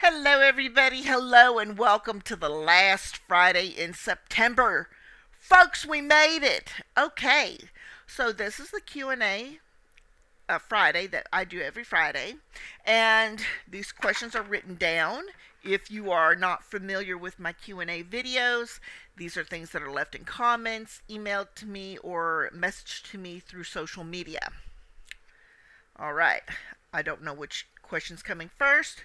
Hello, everybody. Hello, and welcome to the last Friday in September. Folks, we made it. Okay, so this is the Q&A Friday that I do every Friday, and these questions are written down. If you are not familiar with my Q&A videos, these are things that are left in comments, emailed to me, or messaged to me through social media. All right, I don't know which question's coming first.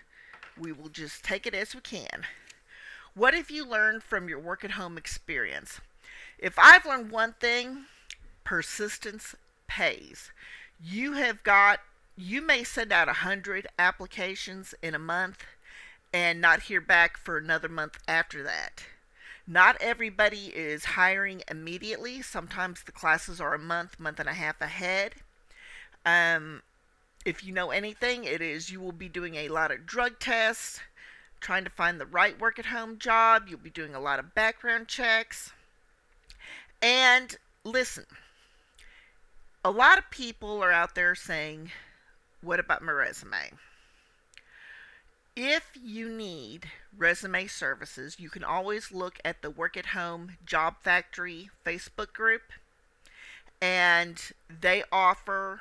We will just take it as we can. What have you learned from your work at home experience? If I've learned one thing, persistence pays. You may send out 100 applications in a month and not hear back for another month after that. Not everybody is hiring immediately. Sometimes the classes are a month and a half ahead. Um, if you know anything, it is you will be doing a lot of drug tests, trying to find the right work at home job. You'll be doing a lot of background checks. And listen, a lot of people are out there saying, what about my resume? If you need resume services, you can always look at the Work at Home Job Factory Facebook group, and they offer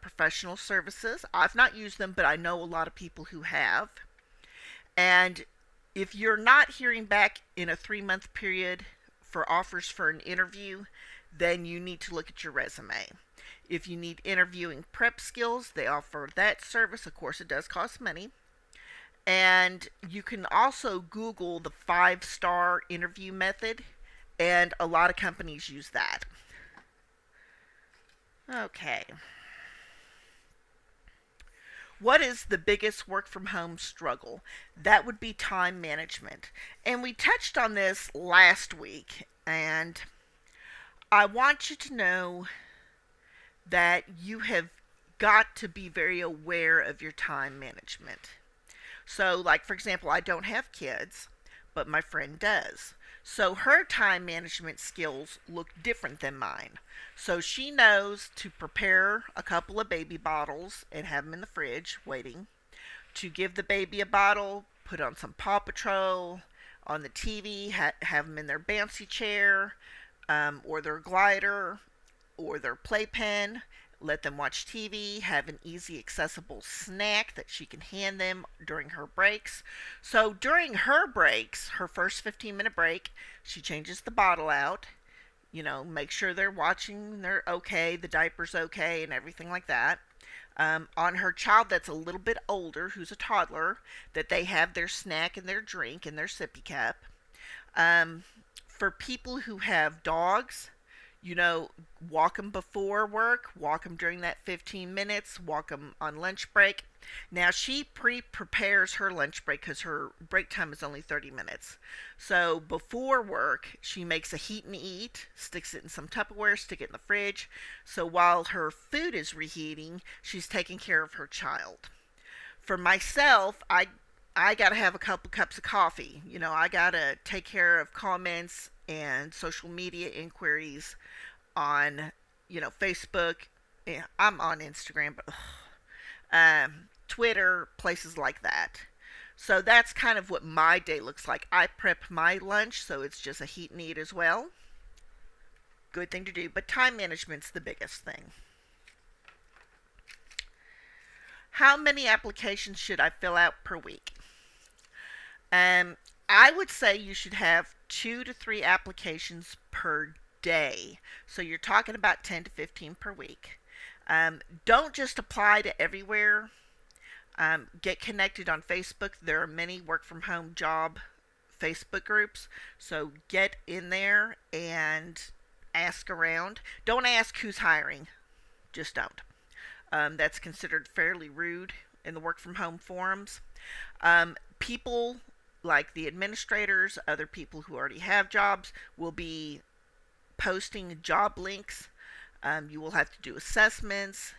professional services. I've not used them, but I know a lot of people who have. And if you're not hearing back in a 3-month period for offers for an interview, then you need to look at your resume. If you need interviewing prep skills, they offer that service. Of course, it does cost money. And you can also Google the 5-star interview method, and a lot of companies use that. Okay. What is the biggest work from home struggle? That would be time management. And we touched on this last week, and I want you to know that you have got to be very aware of your time management. So, like, for example, I don't have kids, but my friend does. So her time management skills look different than mine. So she knows to prepare a couple of baby bottles and have them in the fridge waiting, to give the baby a bottle, put on some Paw Patrol on the TV, have them in their bouncy chair, or their glider, or their playpen, let them watch TV, have an easy accessible snack that she can hand them during her breaks. So during her breaks, her first 15-minute break, she changes the bottle out, make sure they're watching, they're okay, the diaper's okay, and everything like that. On her child that's a little bit older, who's a toddler, that they have their snack and their drink and their sippy cup. For people who have dogs, walk them before work, walk them during that 15 minutes, walk them on lunch break. Now, she prepares her lunch break because her break time is only 30 minutes. So before work, she makes a heat and eat, sticks it in some Tupperware, stick it in the fridge. So while her food is reheating, she's taking care of her child. For myself, I got to have a couple cups of coffee. I got to take care of comments and social media inquiries on, Facebook. Yeah, I'm on Instagram, but Twitter, places like that. So that's kind of what my day looks like. I prep my lunch, so it's just a heat and eat as well. Good thing to do, but time management's the biggest thing. How many applications should I fill out per week? I would say you should have 2 to 3 applications per day. So you're talking about 10 to 15 per week. Don't just apply to everywhere. Get connected on Facebook. There are many work from home job Facebook groups. So get in there and ask around. Don't ask who's hiring. Just don't. That's considered fairly rude in the work from home forums. People like the administrators, other people who already have jobs, will be posting job links. You will have to do assessments,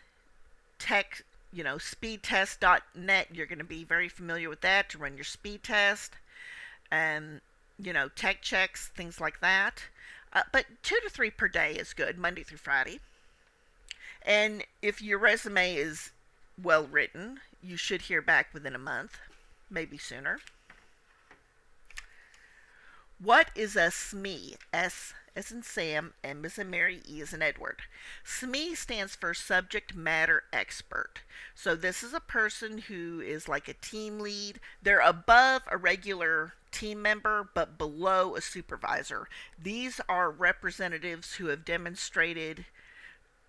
tech, speedtest.net. You're going to be very familiar with that to run your speed test, and tech checks, things like that. But 2 to 3 per day is good, Monday through Friday. And if your resume is well written, you should hear back within a month. maybe sooner. What is a SME? S as in Sam, M as in Mary, E as in Edward. SME stands for subject matter expert. So this is a person who is like a team lead. They're above a regular team member but below a supervisor. These are representatives who have demonstrated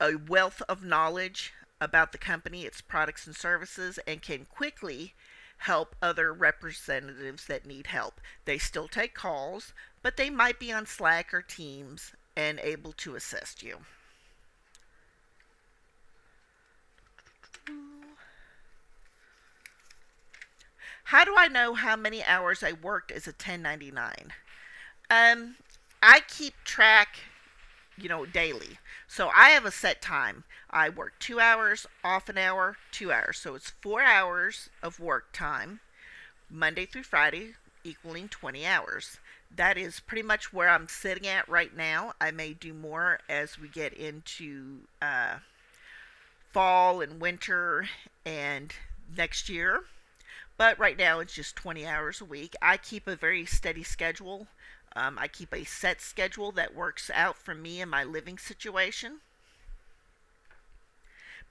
a wealth of knowledge about the company, its products and services, and can quickly help other representatives that need help. They still take calls, but they might be on Slack or Teams and able to assist you. How do I know how many hours I worked as a 1099? Um, I keep track, daily. So I have a set time. I work 2 hours, off an hour, 2 hours. So it's 4 hours of work time, Monday through Friday, equaling 20 hours. That is pretty much where I'm sitting at right now. I may do more as we get into fall and winter and next year. But right now it's just 20 hours a week. I keep a very steady schedule. I keep a set schedule that works out for me and my living situation.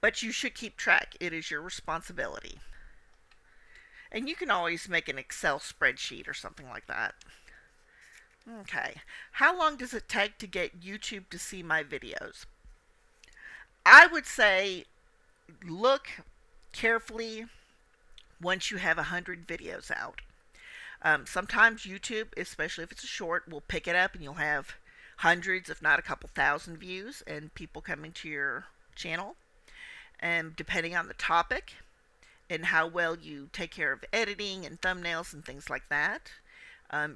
But you should keep track. It is your responsibility. And you can always make an Excel spreadsheet or something like that. Okay. How long does it take to get YouTube to see my videos? I would say look carefully once you have 100 videos out. Sometimes YouTube, especially if it's a short, will pick it up and you'll have hundreds, if not a couple thousand views, and people coming to your channel. And depending on the topic and how well you take care of editing and thumbnails and things like that,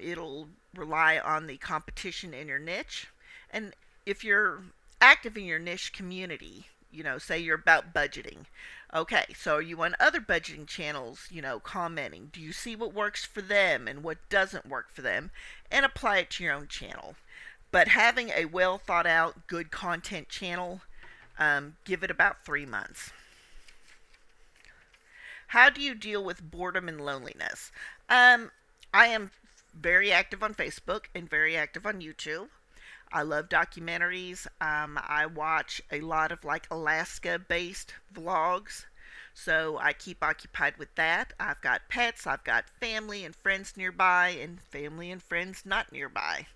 it'll rely on the competition in your niche. And if you're active in your niche community, say you're about budgeting. Okay, so are you on other budgeting channels, commenting? Do you see what works for them and what doesn't work for them and apply it to your own channel? But having a well thought out, good content channel, give it about 3 months. How do you deal with boredom and loneliness? I am very active on Facebook and very active on YouTube. I love documentaries. I watch a lot of like Alaska based vlogs. So I keep occupied with that. I've got pets, I've got family and friends nearby, and family and friends not nearby.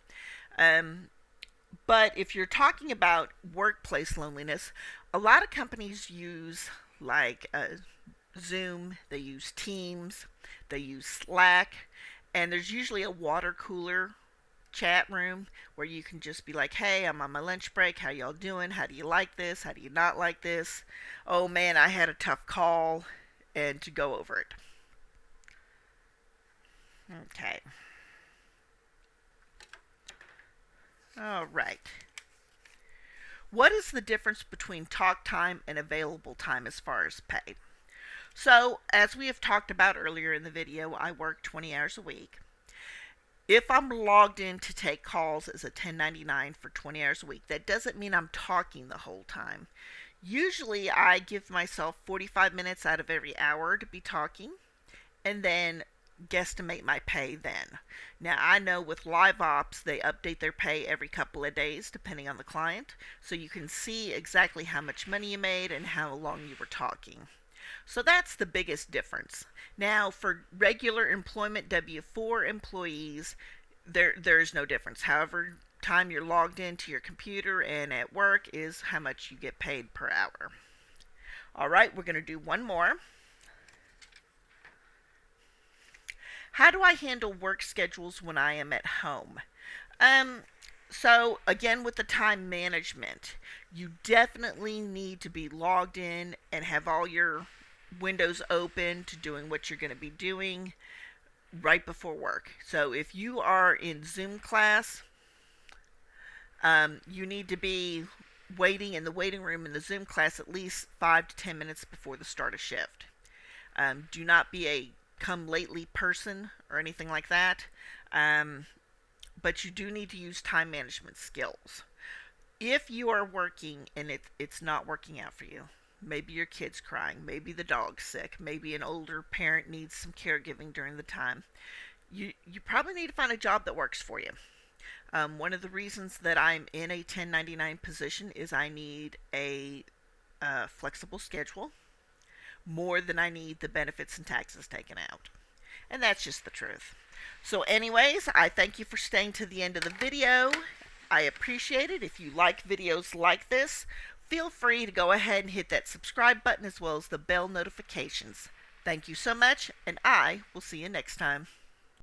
But if you're talking about workplace loneliness, a lot of companies use like Zoom, they use Teams, they use Slack, and there's usually a water cooler chat room where you can just be like, hey, I'm on my lunch break, how y'all doing, how do you like this, how do you not like this, oh man, I had a tough call, and to go over it. Okay. All right. What is the difference between talk time and available time as far as pay? So, as we have talked about earlier in the video, I work 20 hours a week. If I'm logged in to take calls as a 1099 for 20 hours a week, that doesn't mean I'm talking the whole time. Usually I give myself 45 minutes out of every hour to be talking, and then guesstimate my pay then. Now I know with live ops they update their pay every couple of days depending on the client, so you can see exactly how much money you made and how long you were talking. So that's the biggest difference. Now for regular employment W-4 employees, there's no difference. However time you're logged into your computer and at work is how much you get paid per hour. Alright, we're going to do one more. How do I handle work schedules when I am at home? So again, with the time management, you definitely need to be logged in and have all your windows open to doing what you're going to be doing right before work. So if you are in Zoom class, you need to be waiting in the waiting room in the Zoom class at least 5 to 10 minutes before the start of shift. Do not be a come lately person or anything like that. But you do need to use time management skills. If you are working and it's not working out for you, Maybe your kid's crying. Maybe the dog's sick. Maybe an older parent needs some caregiving during the time. You probably need to find a job that works for you. One of the reasons that I'm in a 1099 position is I need a flexible schedule more than I need the benefits and taxes taken out. And that's just the truth. So, anyways, I thank you for staying to the end of the video. I appreciate it. If you like videos like this, feel free to go ahead and hit that subscribe button as well as the bell notifications. Thank you so much, and I will see you next time.